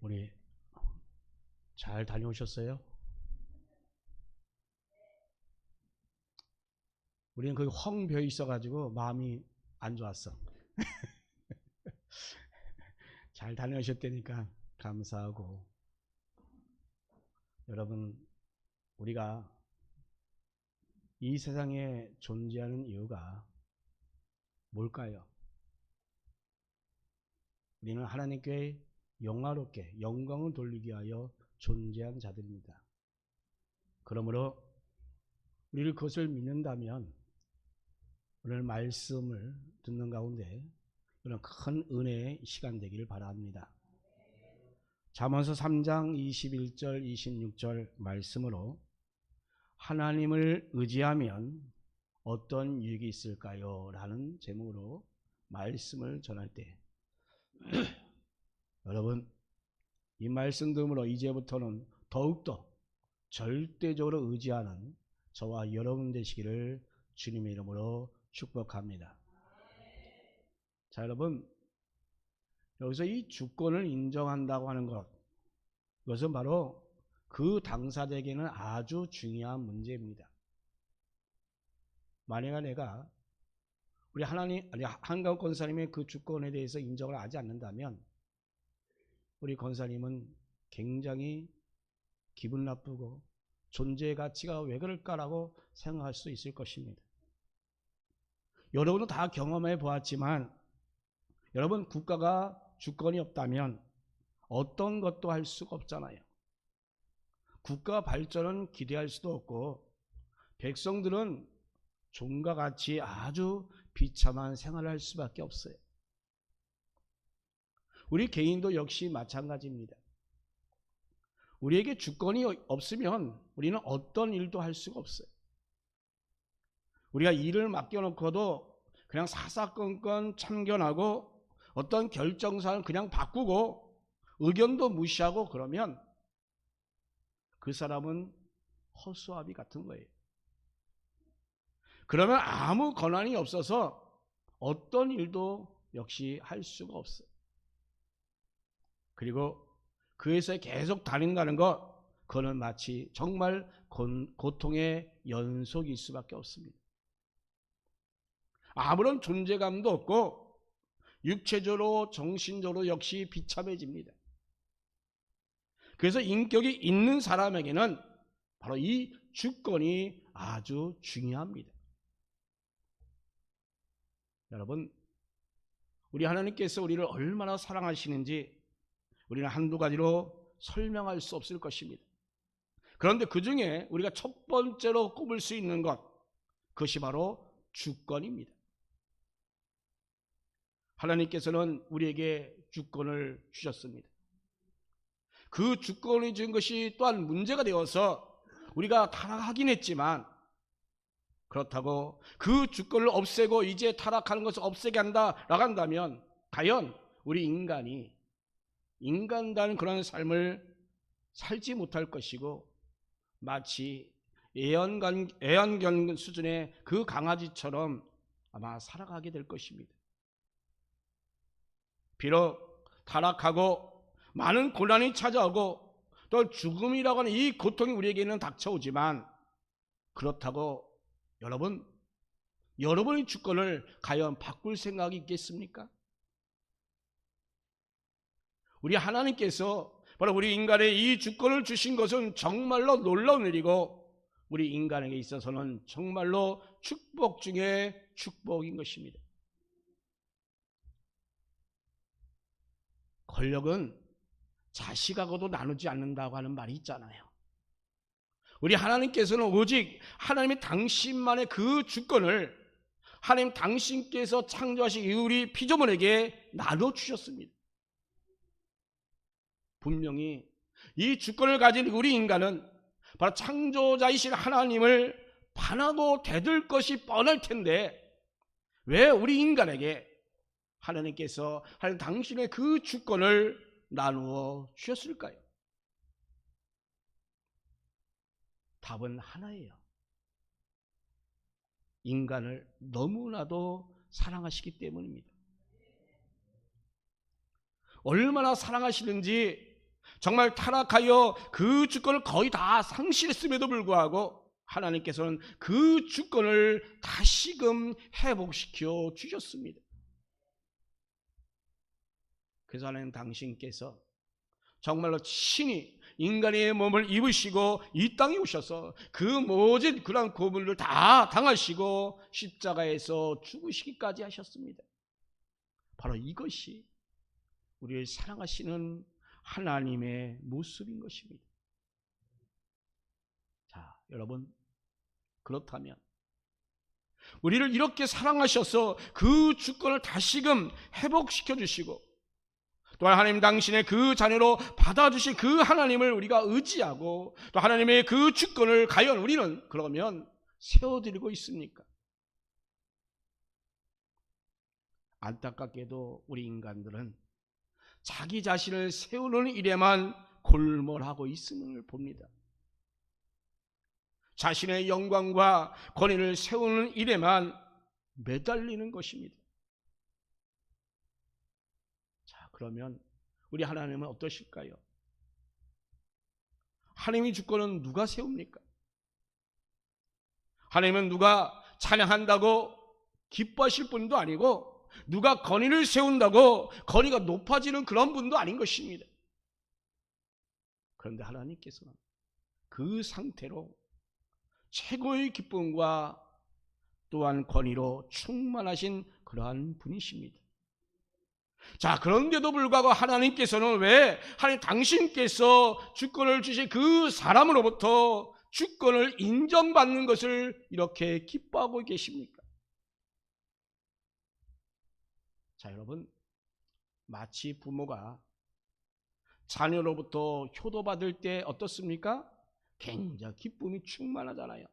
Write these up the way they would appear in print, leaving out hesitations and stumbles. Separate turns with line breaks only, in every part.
우리 잘 다녀오셨어요? 우리는 거기 헝 비어 있어가지고 마음이 안 좋았어. 잘 다녀오셨다니까 감사하고. 여러분, 우리가 이 세상에 존재하는 이유가 뭘까요? 우리는 하나님께 영화롭게 영광을 돌리기 위하여 존재한 자들입니다. 그러므로 우리를 그것을 믿는다면 오늘 말씀을 듣는 가운데 이런 큰 은혜의 시간 되기를 바랍니다. 잠언서 3장 21절 26절 말씀으로 하나님을 의지하면 어떤 유익이 있을까요? 라는 제목으로 말씀을 전할 때 여러분, 이 말씀 들음으로 이제부터는 더욱더 절대적으로 의지하는 저와 여러분 되시기를 주님의 이름으로 축복합니다. 자, 여러분, 여기서 이 주권을 인정한다고 하는 것, 이것은 바로 그 당사자에게는 아주 중요한 문제입니다. 만약에 내가 우리 한가운 권사님의 그 주권에 대해서 인정을 하지 않는다면 우리 권사님은 굉장히 기분 나쁘고 존재의 가치가 왜 그럴까라고 생각할 수 있을 것입니다. 여러분도 다 경험해 보았지만 여러분, 국가가 주권이 없다면 어떤 것도 할 수가 없잖아요. 국가 발전은 기대할 수도 없고 백성들은 종과 같이 아주 비참한 생활을 할 수밖에 없어요. 우리 개인도 역시 마찬가지입니다. 우리에게 주권이 없으면 우리는 어떤 일도 할 수가 없어요. 우리가 일을 맡겨놓고도 그냥 사사건건 참견하고 어떤 결정사항을 그냥 바꾸고 의견도 무시하고 그러면 그 사람은 허수아비 같은 거예요. 그러면 아무 권한이 없어서 어떤 일도 역시 할 수가 없어요. 그리고 그 회사에 계속 다닌다는 것, 그거는 마치 정말 고통의 연속일 수밖에 없습니다. 아무런 존재감도 없고 육체적으로 정신적으로 역시 비참해집니다. 그래서 인격이 있는 사람에게는 바로 이 주권이 아주 중요합니다. 여러분, 우리 하나님께서 우리를 얼마나 사랑하시는지 우리는 한두 가지로 설명할 수 없을 것입니다. 그런데 그 중에 우리가 첫 번째로 꼽을 수 있는 것, 그것이 바로 주권입니다. 하나님께서는 우리에게 주권을 주셨습니다. 그 주권을 준 것이 또한 문제가 되어서 우리가 타락하긴 했지만 그렇다고 그 주권을 없애고 이제 타락하는 것을 없애게 나가다면 과연 우리 인간다는 그런 삶을 살지 못할 것이고 마치 애완견 수준의 그 강아지처럼 아마 살아가게 될 것입니다. 비록 타락하고 많은 고난이 찾아오고 또 죽음이라고 하는 이 고통이 우리에게는 닥쳐오지만 그렇다고 여러분의 주권을 과연 바꿀 생각이 있겠습니까? 우리 하나님께서 바로 우리 인간에 이 주권을 주신 것은 정말로 놀라운 일이고 우리 인간에게 있어서는 정말로 축복 중에 축복인 것입니다. 권력은 자식하고도 나누지 않는다고 하는 말이 있잖아요. 우리 하나님께서는 오직 하나님의 당신만의 그 주권을 하나님 당신께서 창조하신 우리 피조물에게 나눠주셨습니다. 분명히 이 주권을 가진 우리 인간은 바로 창조자이신 하나님을 반하고 대들 것이 뻔할 텐데 왜 우리 인간에게 하나님께서 하나님 당신의 그 주권을 나누어 주셨을까요? 답은 하나예요. 인간을 너무나도 사랑하시기 때문입니다. 얼마나 사랑하시는지 정말 타락하여 그 주권을 거의 다 상실했음에도 불구하고 하나님께서는 그 주권을 다시금 회복시켜 주셨습니다. 그래서 하나님 당신께서 정말로 친히 인간의 몸을 입으시고 이 땅에 오셔서 그 모든 그런 고문을 다 당하시고 십자가에서 죽으시기까지 하셨습니다. 바로 이것이 우리를 사랑하시는 하나님의 모습인 것입니다. 자, 여러분, 그렇다면 우리를 이렇게 사랑하셔서 그 주권을 다시금 회복시켜 주시고 또한 하나님 당신의 그 자녀로 받아주신 그 하나님을 우리가 의지하고 또 하나님의 그 주권을 과연 우리는 그러면 세워드리고 있습니까? 안타깝게도 우리 인간들은 자기 자신을 세우는 일에만 골몰하고 있음을 봅니다. 자신의 영광과 권위를 세우는 일에만 매달리는 것입니다. 자, 그러면 우리 하나님은 어떠실까요? 하나님의 주권은 누가 세웁니까? 하나님은 누가 찬양한다고 기뻐하실 분도 아니고 누가 권위를 세운다고 권위가 높아지는 그런 분도 아닌 것입니다. 그런데 하나님께서는 그 상태로 최고의 기쁨과 또한 권위로 충만하신 그러한 분이십니다. 자, 그런데도 불구하고 하나님께서는 왜 하나님 당신께서 주권을 주신 그 사람으로부터 주권을 인정받는 것을 이렇게 기뻐하고 계십니까? 자, 여러분, 마치 부모가 자녀로부터 효도받을 때 어떻습니까? 굉장히 기쁨이 충만하잖아요.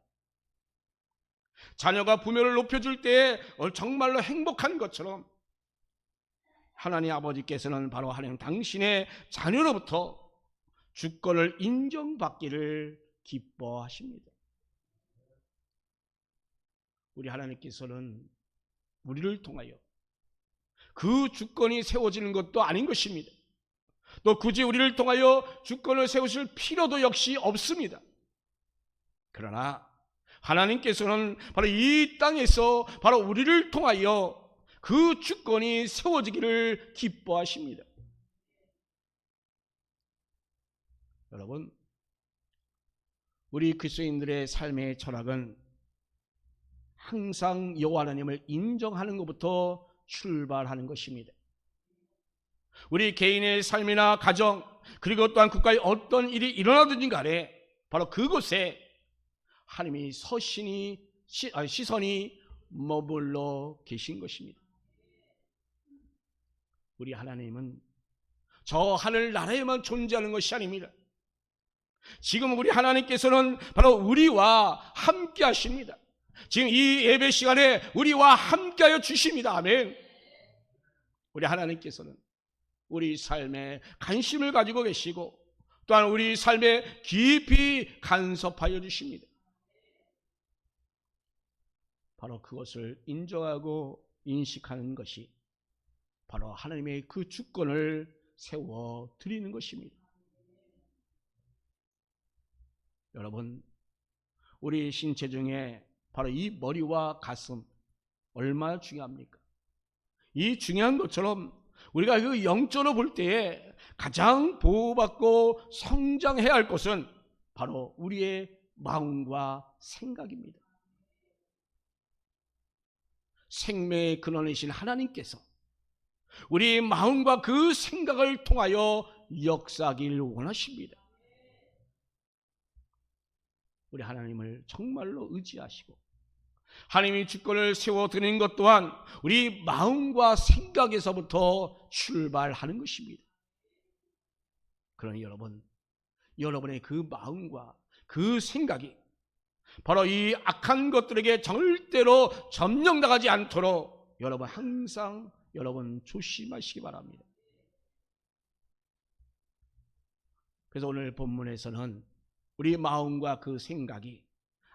자녀가 부모를 높여줄 때 정말로 행복한 것처럼 하나님 아버지께서는 바로 하나님 당신의 자녀로부터 주권을 인정받기를 기뻐하십니다. 우리 하나님께서는 우리를 통하여 그 주권이 세워지는 것도 아닌 것입니다. 또 굳이 우리를 통하여 주권을 세우실 필요도 역시 없습니다. 그러나 하나님께서는 바로 이 땅에서 바로 우리를 통하여 그 주권이 세워지기를 기뻐하십니다. 여러분, 우리 그리스도인들의 삶의 철학은 항상 여호와 하나님을 인정하는 것부터 출발하는 것입니다. 우리 개인의 삶이나 가정 그리고 또한 국가에 어떤 일이 일어나든지 간에 바로 그곳에 하나님의 시선이 머물러 계신 것입니다. 우리 하나님은 저 하늘 나라에만 존재하는 것이 아닙니다. 지금 우리 하나님께서는 바로 우리와 함께 하십니다. 지금 이 예배 시간에 우리와 함께하여 주십니다. 아멘. 우리 하나님께서는 우리 삶에 관심을 가지고 계시고 또한 우리 삶에 깊이 간섭하여 주십니다. 바로 그것을 인정하고 인식하는 것이 바로 하나님의 그 주권을 세워 드리는 것입니다. 여러분, 우리 신체 중에 바로 이 머리와 가슴 얼마나 중요합니까? 이 중요한 것처럼 우리가 그 영적으로 볼 때에 가장 보호받고 성장해야 할 것은 바로 우리의 마음과 생각입니다. 생명의 근원이신 하나님께서 우리의 마음과 그 생각을 통하여 역사하기를 원하십니다. 우리 하나님을 정말로 의지하시고 하나님의 주권을 세워드리는 것 또한 우리 마음과 생각에서부터 출발하는 것입니다. 그러니 여러분의 그 마음과 그 생각이 바로 이 악한 것들에게 절대로 점령당하지 않도록 여러분 항상 조심하시기 바랍니다. 그래서 오늘 본문에서는 우리 마음과 그 생각이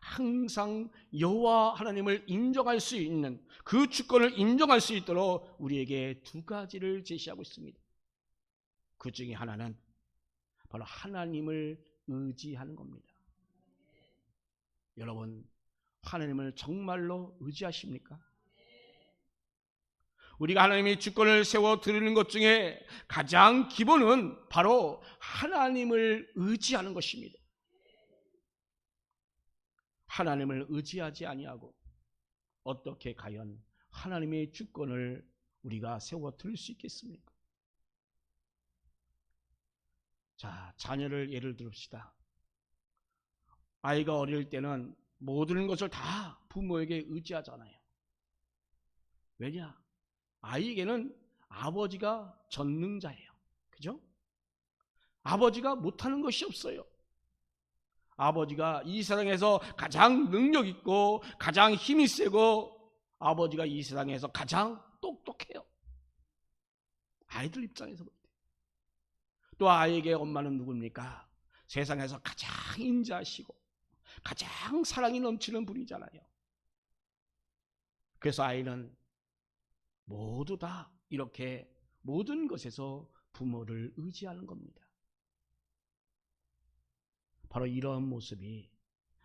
항상 여호와 하나님을 인정할 수 있는 그 주권을 인정할 수 있도록 우리에게 두 가지를 제시하고 있습니다. 그 중에 하나는 바로 하나님을 의지하는 겁니다. 여러분, 하나님을 정말로 의지하십니까? 우리가 하나님의 주권을 세워 드리는 것 중에 가장 기본은 바로 하나님을 의지하는 것입니다. 하나님을 의지하지 아니하고 어떻게 과연 하나님의 주권을 우리가 세워 드릴 수 있겠습니까? 자, 자녀를 예를 들읍시다. 아이가 어릴 때는 모든 것을 다 부모에게 의지하잖아요. 왜냐? 아이에게는 아버지가 전능자예요. 그죠? 아버지가 못하는 것이 없어요. 아버지가 이 세상에서 가장 능력 있고 가장 힘이 세고 아버지가 이 세상에서 가장 똑똑해요. 아이들 입장에서 볼 때. 또 아이에게 엄마는 누굽니까? 세상에서 가장 인자하시고 가장 사랑이 넘치는 분이잖아요. 그래서 아이는 모두 다 이렇게 모든 것에서 부모를 의지하는 겁니다. 바로 이러한 모습이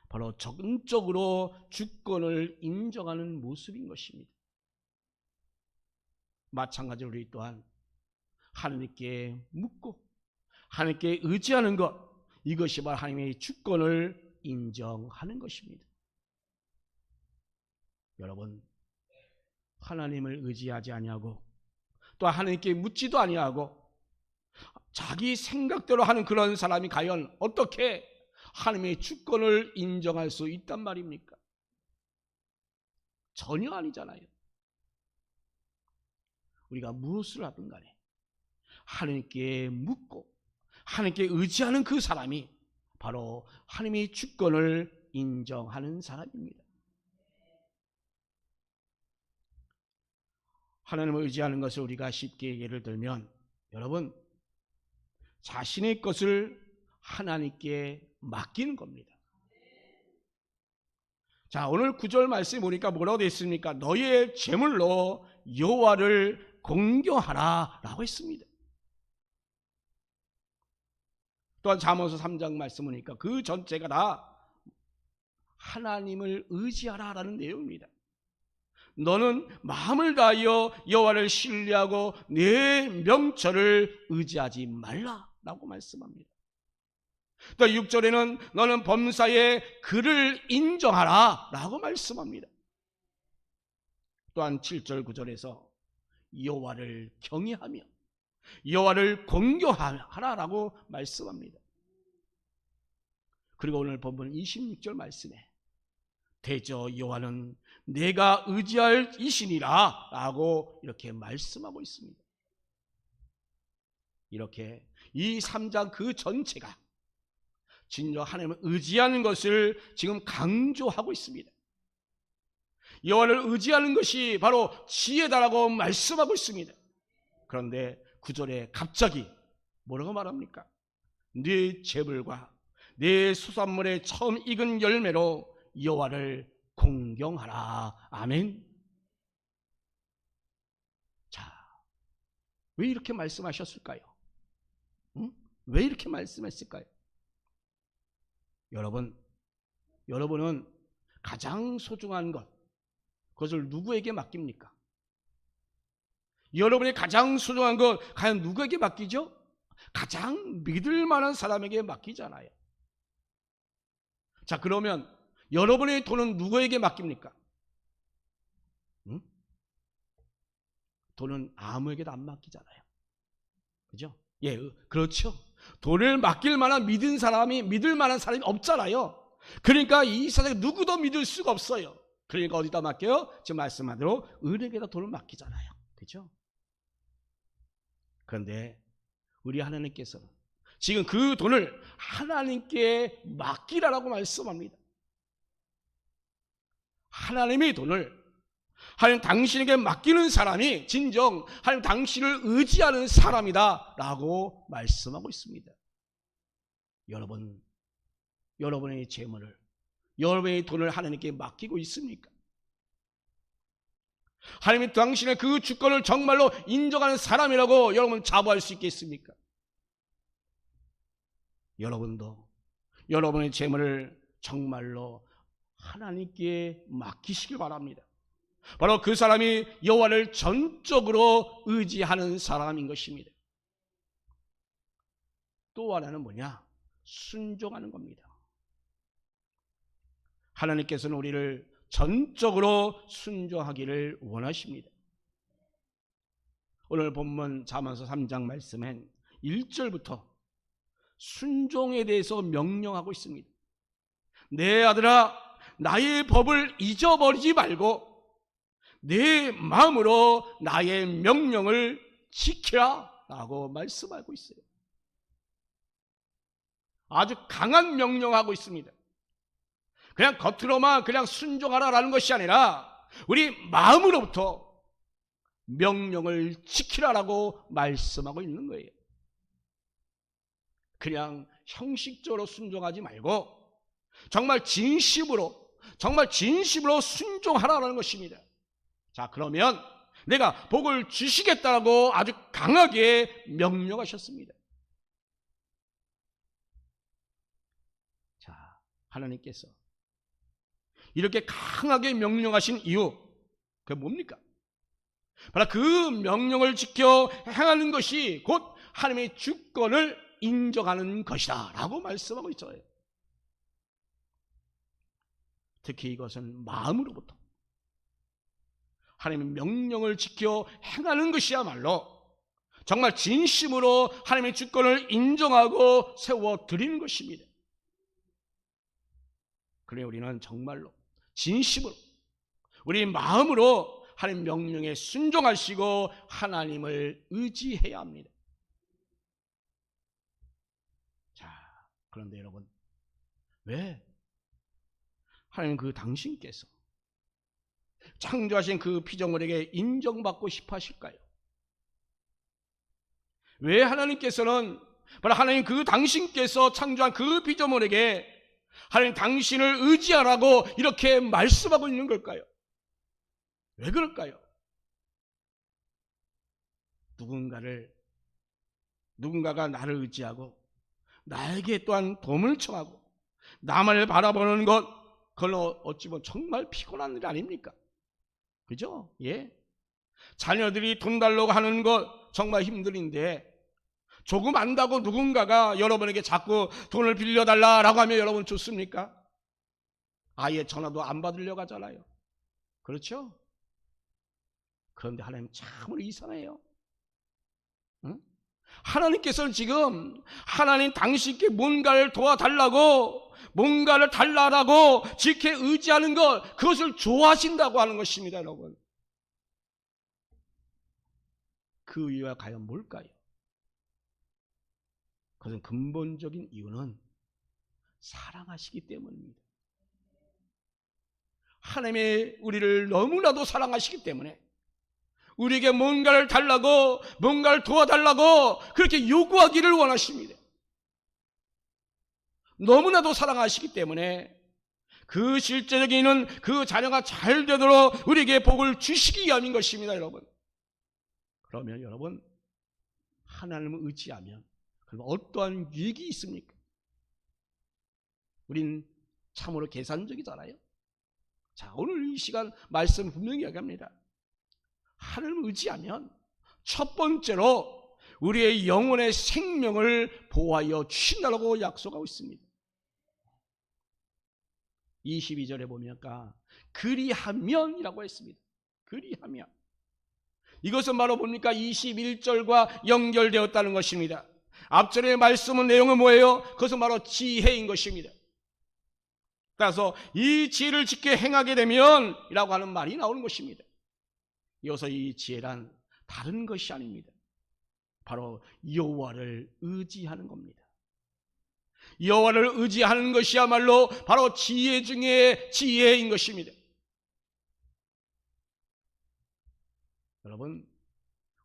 바로 전적으로 주권을 인정하는 모습인 것입니다. 마찬가지로 우리 또한 하나님께 묻고 하나님께 의지하는 것, 이것이 바로 하나님의 주권을 인정하는 것입니다. 여러분, 하나님을 의지하지 아니하고 또 하나님께 묻지도 아니하고 자기 생각대로 하는 그런 사람이 과연 어떻게 하나님의 주권을 인정할 수 있단 말입니까? 전혀 아니잖아요. 우리가 무엇을 하든 간에 하나님께 묻고 하나님께 의지하는 그 사람이 바로 하나님의 주권을 인정하는 사람입니다. 하나님을 의지하는 것을 우리가 쉽게 예를 들면, 여러분, 자신의 것을 하나님께 맡기는 겁니다. 자, 오늘 9절 말씀 보니까 뭐라고 되어 있습니까? 너의 제물로 여호와를 공경하라 라고 했습니다. 또한 잠언서 3장 말씀 보니까 그 전체가 다 하나님을 의지하라 라는 내용입니다. 너는 마음을 다하여 여호와를 신뢰하고 내 명철을 의지하지 말라라고 말씀합니다. 또 6절에는 너는 범사에 그를 인정하라 라고 말씀합니다. 또한 7절 9절에서 여호와를 경외하며 여호와를 공경하라라고 말씀합니다. 그리고 오늘 본문 26절 말씀에 대저 여호와는 내가 의지할 이신이라 라고 이렇게 말씀하고 있습니다. 이렇게 이 3장 그 전체가 진정 하나님을 의지하는 것을 지금 강조하고 있습니다. 여호와를 의지하는 것이 바로 지혜다라고 말씀하고 있습니다. 그런데 9절에 갑자기 뭐라고 말합니까? 네 재물과 네 수산물의 처음 익은 열매로 여호와를 공경하라. 아멘. 자, 왜 이렇게 말씀하셨을까요? 왜 이렇게 말씀했을까요? 여러분은 가장 소중한 것, 그것을 누구에게 맡깁니까? 여러분의 가장 소중한 것, 과연 누구에게 맡기죠? 가장 믿을 만한 사람에게 맡기잖아요. 자, 그러면 여러분의 돈은 누구에게 맡깁니까? 돈은 아무에게도 안 맡기잖아요. 그죠? 예, 그렇죠. 돈을 맡길 만한 믿을 만한 사람이 없잖아요. 그러니까 이 세상에 누구도 믿을 수가 없어요. 그러니까 어디다 맡겨요? 지금 말씀한 대로 은행에다 돈을 맡기잖아요. 그죠? 그런데 우리 하나님께서는 지금 그 돈을 하나님께 맡기라라고 말씀합니다. 하나님의 돈을 하나님 당신에게 맡기는 사람이 진정 하나님 당신을 의지하는 사람이다 라고 말씀하고 있습니다. 여러분의 재물을, 여러분의 돈을 하나님께 맡기고 있습니까? 하나님이 당신의 그 주권을 정말로 인정하는 사람이라고 여러분 자부할 수 있겠습니까? 여러분도 여러분의 재물을 정말로 하나님께 맡기시기 바랍니다. 바로 그 사람이 여호와를 전적으로 의지하는 사람인 것입니다. 또 하나는 뭐냐? 순종하는 겁니다. 하나님께서는 우리를 전적으로 순종하기를 원하십니다. 오늘 본문 잠언서 3장 말씀엔 1절부터 순종에 대해서 명령하고 있습니다. 내 아들아, 나의 법을 잊어버리지 말고 내 마음으로 나의 명령을 지키라 라고 말씀하고 있어요. 아주 강한 명령하고 있습니다. 그냥 겉으로만 그냥 순종하라라는 것이 아니라 우리 마음으로부터 명령을 지키라라고 말씀하고 있는 거예요. 그냥 형식적으로 순종하지 말고 정말 진심으로 순종하라라는 것입니다. 자, 그러면 내가 복을 주시겠다라고 아주 강하게 명령하셨습니다. 자, 하나님께서 이렇게 강하게 명령하신 이유, 그게 뭡니까? 바로 그 명령을 지켜 행하는 것이 곧 하나님의 주권을 인정하는 것이다 라고 말씀하고 있어요. 특히 이것은 마음으로부터 하나님의 명령을 지켜 행하는 것이야말로 정말 진심으로 하나님의 주권을 인정하고 세워드리는 것입니다. 그래 우리는 정말로 진심으로 우리 마음으로 하나님 명령에 순종하시고 하나님을 의지해야 합니다. 자, 그런데 여러분, 왜 하나님 그 당신께서 창조하신 그 피조물에게 인정받고 싶어 하실까요? 왜 하나님께서는 바로 하나님 그 당신께서 창조한 그 피조물에게 하나님 당신을 의지하라고 이렇게 말씀하고 있는 걸까요? 왜 그럴까요? 누군가가 나를 의지하고 나에게 또한 도움을 청하고 나만을 바라보는 것, 그건 어찌 보면 정말 피곤한 일 아닙니까? 그죠? 예. 자녀들이 돈 달라고 하는 것 정말 힘들인데 조금 안다고 누군가가 여러분에게 자꾸 돈을 빌려달라라고 하면 여러분 좋습니까? 아예 전화도 안 받으려고 하잖아요. 그렇죠? 그런데 하나님 참으로 이상해요. 응? 하나님께서는 지금 하나님 당신께 뭔가를 도와달라고 뭔가를 달라라고 지켜 의지하는 것, 그것을 좋아하신다고 하는 것입니다. 여러분, 그 이유가 과연 뭘까요? 그것은 근본적인 이유는 사랑하시기 때문입니다. 하나님의 우리를 너무나도 사랑하시기 때문에 우리에게 뭔가를 달라고 뭔가를 도와달라고 그렇게 요구하기를 원하십니다. 너무나도 사랑하시기 때문에 그 실제적인 이유는 그 자녀가 잘 되도록 우리에게 복을 주시기 위함인 것입니다. 여러분, 그러면 여러분, 하나님을 의지하면 그럼 어떠한 유익이 있습니까? 우린 참으로 계산적이잖아요. 자, 오늘 이 시간 말씀 분명히 이야기합니다. 하나님을 의지하면 첫 번째로 우리의 영혼의 생명을 보호하여 주신다고 약속하고 있습니다. 22절에 보니까 그리하면이라고 했습니다. 그리하면, 이것은 바로 뭡니까? 21절과 연결되었다는 것입니다. 앞전의 말씀은 내용은 뭐예요? 그것은 바로 지혜인 것입니다. 따라서 이 지혜를 지켜 행하게 되면 이라고 하는 말이 나오는 것입니다. 이어서 이 지혜란 다른 것이 아닙니다. 바로 여호와를 의지하는 겁니다. 여호와를 의지하는 것이야말로 바로 지혜 중에 지혜인 것입니다. 여러분,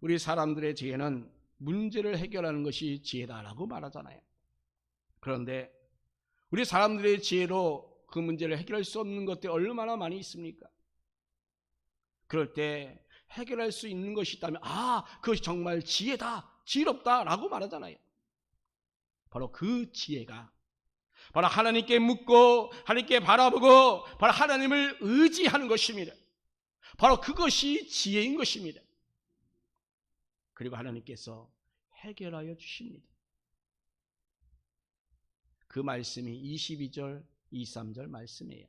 우리 사람들의 지혜는 문제를 해결하는 것이 지혜다라고 말하잖아요. 그런데 우리 사람들의 지혜로 그 문제를 해결할 수 없는 것들이 얼마나 많이 있습니까? 그럴 때 해결할 수 있는 것이 있다면 그것이 정말 지혜다, 지혜롭다라고 말하잖아요. 바로 그 지혜가 바로 하나님께 묻고 하나님께 바라보고 바로 하나님을 의지하는 것입니다. 바로 그것이 지혜인 것입니다. 그리고 하나님께서 해결하여 주십니다. 그 말씀이 22절, 23절 말씀이에요.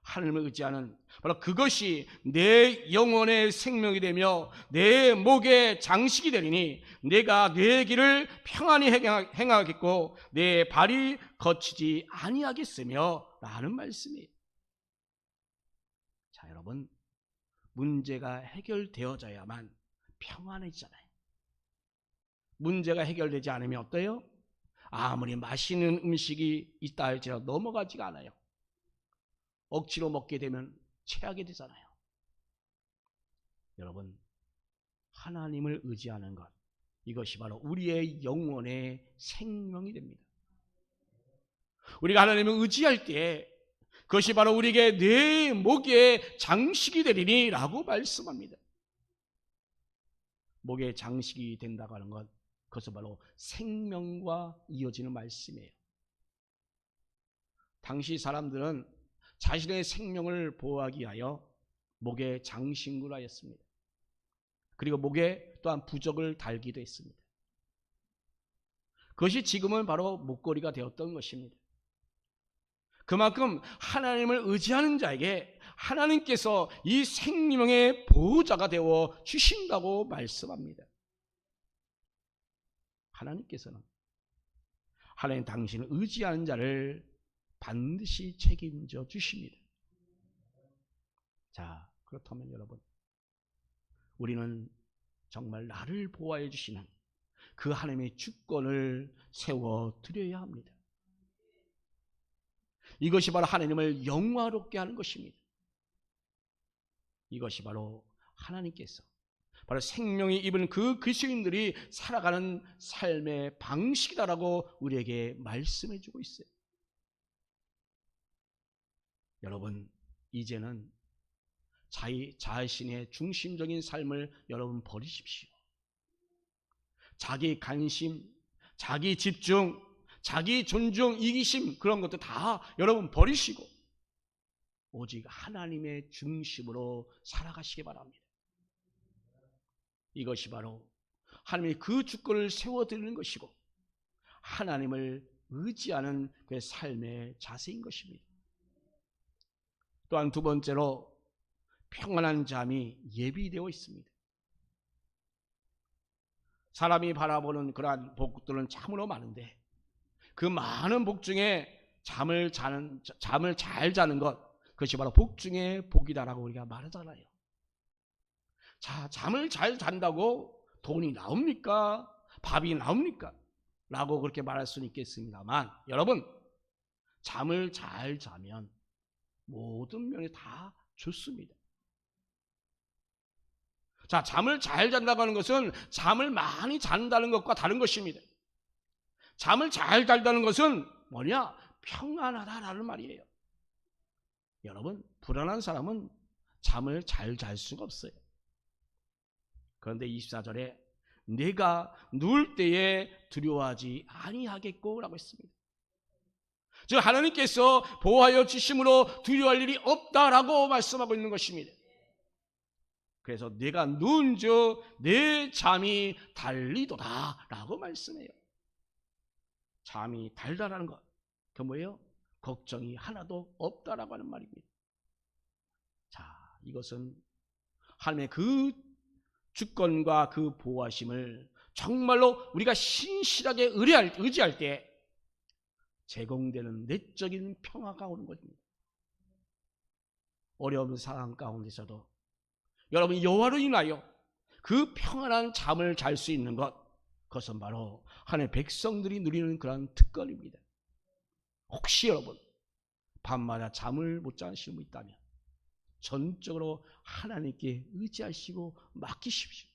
하나님을 의지하는 바로 그것이 내 영혼의 생명이 되며 내 목의 장식이 되리니 내가 내 길을 평안히 행하겠고 내 발이 거치지 아니하겠으며 라는 말씀이에요. 자, 여러분, 문제가 해결되어져야만 평안해지잖아요. 문제가 해결되지 않으면 어때요? 아무리 맛있는 음식이 있다 할지라도 넘어가지가 않아요. 억지로 먹게 되면 체하게 되잖아요. 여러분, 하나님을 의지하는 것, 이것이 바로 우리의 영혼의 생명이 됩니다. 우리가 하나님을 의지할 때 그것이 바로 우리에게 내 목의 장식이 되리니 라고 말씀합니다. 목의 장식이 된다고 하는 것, 그것은 바로 생명과 이어지는 말씀이에요. 당시 사람들은 자신의 생명을 보호하기 위하여 목에 장신구를 하였습니다. 그리고 목에 또한 부적을 달기도 했습니다. 그것이 지금은 바로 목걸이가 되었던 것입니다. 그만큼 하나님을 의지하는 자에게 하나님께서 이 생명의 보호자가 되어 주신다고 말씀합니다. 하나님께서는 하나님 당신을 의지하는 자를 반드시 책임져 주십니다. 자, 그렇다면 여러분, 우리는 정말 나를 보호해 주시는 그 하나님의 주권을 세워 드려야 합니다. 이것이 바로 하나님을 영화롭게 하는 것입니다. 이것이 바로 하나님께서 바로 생명이 입은 그 그리스도인들이 살아가는 삶의 방식이다라고 우리에게 말씀해 주고 있어요. 여러분, 이제는 자신의 중심적인 삶을 여러분 버리십시오. 자기 관심, 자기 집중, 자기 존중, 이기심, 그런 것도 다 여러분 버리시고 오직 하나님의 중심으로 살아가시기 바랍니다. 이것이 바로 하나님의 그 주권을 세워드리는 것이고 하나님을 의지하는 그 삶의 자세인 것입니다. 또한 두 번째로 평안한 잠이 예비되어 있습니다. 사람이 바라보는 그러한 복들은 참으로 많은데 그 많은 복 중에 잠을 잘 자는 것, 그것이 바로 복 중에 복이다라고 우리가 말하잖아요. 자, 잠을 잘 잔다고 돈이 나옵니까? 밥이 나옵니까? 라고 그렇게 말할 수는 있겠습니다만 여러분, 잠을 잘 자면 모든 면이 다 좋습니다. 자, 잠을 잘 잔다고 하는 것은 잠을 많이 잔다는 것과 다른 것입니다. 잠을 잘 잔다는 것은 뭐냐? 평안하다라는 말이에요. 여러분, 불안한 사람은 잠을 잘 잘 수가 없어요. 그런데 24절에 내가 누울 때에 두려워하지 아니하겠고 라고 했습니다. 즉 하나님께서 보호하여 주심으로 두려워할 일이 없다라고 말씀하고 있는 것입니다. 그래서 내가 누운즉 내 잠이 달리도다 라고 말씀해요. 잠이 달다라는 것, 그 뭐예요? 걱정이 하나도 없다라고 하는 말입니다. 자, 이것은 하나님의 그 주권과 그 보호하심을 정말로 우리가 신실하게 의지할 때 제공되는 내적인 평화가 오는 것입니다. 어려운 상황 가운데서도 여러분 여호와로 인하여 그 평안한 잠을 잘 수 있는 것, 그것은 바로 하나님의 백성들이 누리는 그런 특권입니다. 혹시 여러분 밤마다 잠을 못 자시는 분 있다면 전적으로 하나님께 의지하시고 맡기십시오.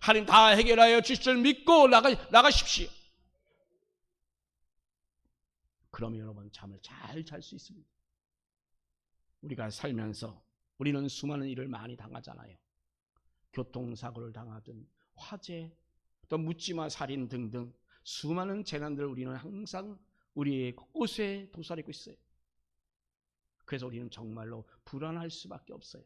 하나님 다 해결하여 주실 줄 믿고 나가십시오. 그러면 여러분 잠을 잘 잘 수 있습니다. 우리가 살면서 우리는 수많은 일을 많이 당하잖아요. 교통사고를 당하든 화재, 또 묻지마 살인 등등 수많은 재난들을 우리는 항상 우리의 곳곳에 도사리고 있어요. 그래서 우리는 정말로 불안할 수밖에 없어요.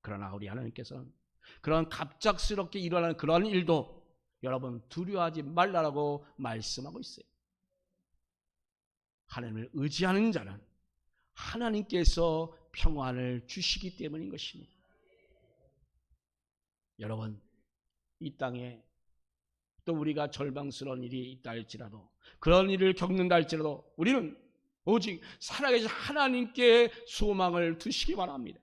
그러나 우리 하나님께서는 그런 갑작스럽게 일어나는 그런 일도 여러분 두려워하지 말라라고 말씀하고 있어요. 하나님을 의지하는 자는 하나님께서 평안을 주시기 때문인 것입니다. 여러분, 이 땅에 또 우리가 절망스러운 일이 있다 할지라도, 그런 일을 겪는다 할지라도 우리는 오직 살아계신 하나님께 소망을 두시기 바랍니다.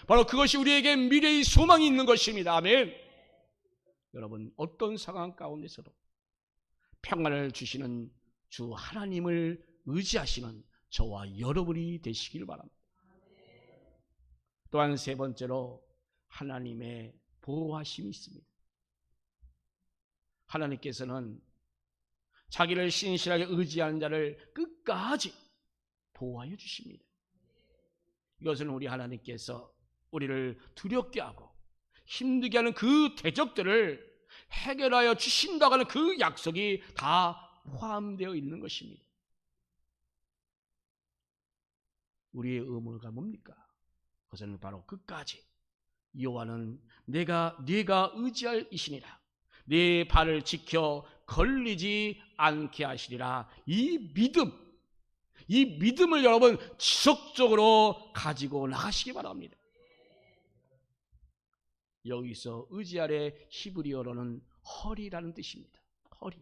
바로 그것이 우리에게 미래의 소망이 있는 것입니다. 아멘. 여러분, 어떤 상황 가운데서도 평안을 주시는 주 하나님을 의지하시는 저와 여러분이 되시길 바랍니다. 또한 세 번째로 하나님의 보호하심이 있습니다. 하나님께서는 자기를 신실하게 의지하는 자를 끝까지 보호하여 주십니다. 이것은 우리 하나님께서 우리를 두렵게 하고 힘들게 하는 그 대적들을 해결하여 주신다고 하는 그 약속이 다 포함되어 있는 것입니다. 우리의 의무가 뭡니까? 그것은 바로 끝까지 여호와는 네가 의지할 이시니라, 네 발을 지켜 걸리지 않게 하시리라. 이 믿음을 여러분 지속적으로 가지고 나가시기 바랍니다. 여기서 의지하래 히브리어로는 허리라는 뜻입니다. 허리.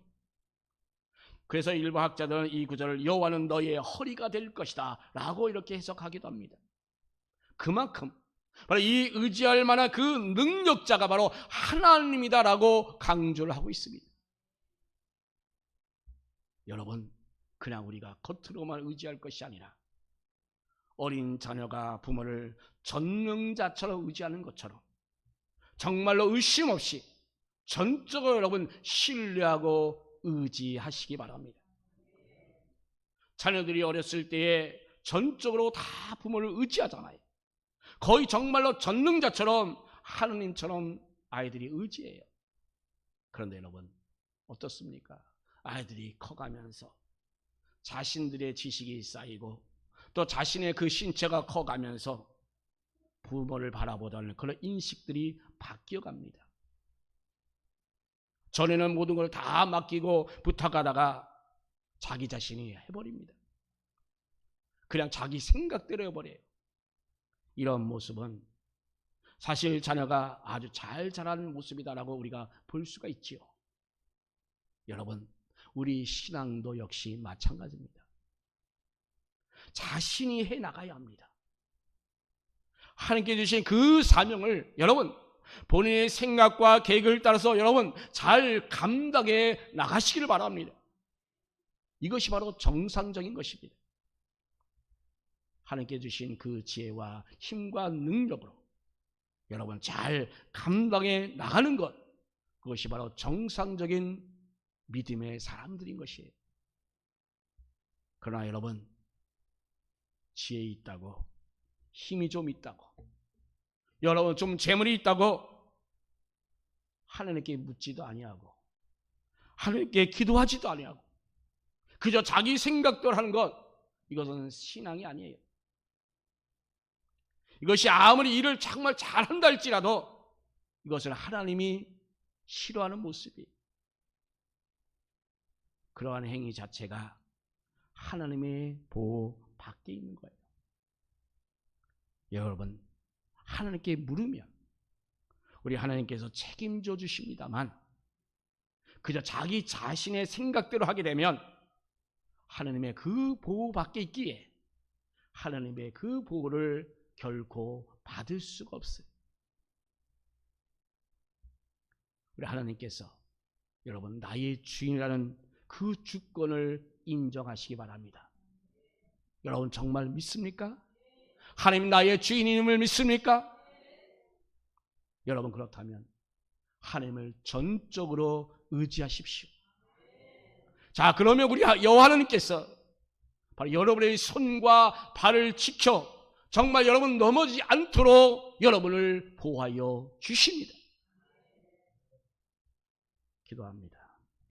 그래서 일부 학자들은 이 구절을 여호와는 너의 허리가 될 것이다 라고 이렇게 해석하기도 합니다. 그만큼 바로 이 의지할 만한 그 능력자가 바로 하나님이다라고 강조를 하고 있습니다. 여러분, 그냥 우리가 겉으로만 의지할 것이 아니라 어린 자녀가 부모를 전능자처럼 의지하는 것처럼 정말로 의심 없이 전적으로 여러분 신뢰하고 의지하시기 바랍니다. 자녀들이 어렸을 때에 전적으로 다 부모를 의지하잖아요. 거의 정말로 전능자처럼 하느님처럼 아이들이 의지해요. 그런데 여러분 어떻습니까? 아이들이 커가면서 자신들의 지식이 쌓이고 또 자신의 그 신체가 커가면서 부모를 바라보던 그런 인식들이 바뀌어갑니다. 전에는 모든 걸 다 맡기고 부탁하다가 자기 자신이 해버립니다. 그냥 자기 생각대로 해버려요. 이런 모습은 사실 자녀가 아주 잘 자라는 모습이다라고 우리가 볼 수가 있지요. 여러분, 우리 신앙도 역시 마찬가지입니다. 자신이 해나가야 합니다. 하나님께 주신 그 사명을 여러분 본인의 생각과 계획을 따라서 여러분 잘 감당해 나가시기를 바랍니다. 이것이 바로 정상적인 것입니다. 하나님께 주신 그 지혜와 힘과 능력으로 여러분 잘 감당해 나가는 것, 그것이 바로 정상적인 믿음의 사람들인 것이에요. 그러나 여러분, 지혜 있다고, 힘이 좀 있다고, 여러분 좀 재물이 있다고 하나님께 묻지도 아니하고 하나님께 기도하지도 아니하고 그저 자기 생각대로 하는 것, 이것은 신앙이 아니에요. 이것이 아무리 일을 정말 잘한다 할지라도 이것은 하나님이 싫어하는 모습이에요. 그러한 행위 자체가 하나님의 보호 밖에 있는 거예요. 여러분, 하나님께 물으면 우리 하나님께서 책임져 주십니다만 그저 자기 자신의 생각대로 하게 되면 하나님의 그 보호 밖에 있기에 하나님의 그 보호를 결코 받을 수가 없어요. 우리 하나님께서 여러분 나의 주인이라는 그 주권을 인정하시기 바랍니다. 여러분 정말 믿습니까? 하나님 나의 주인임을 믿습니까? 여러분 그렇다면 하나님을 전적으로 의지하십시오. 자, 그러면 우리 여호와 하나님께서 바로 여러분의 손과 발을 지켜 정말 여러분 넘어지지 않도록 여러분을 보호하여 주십니다. 기도합니다.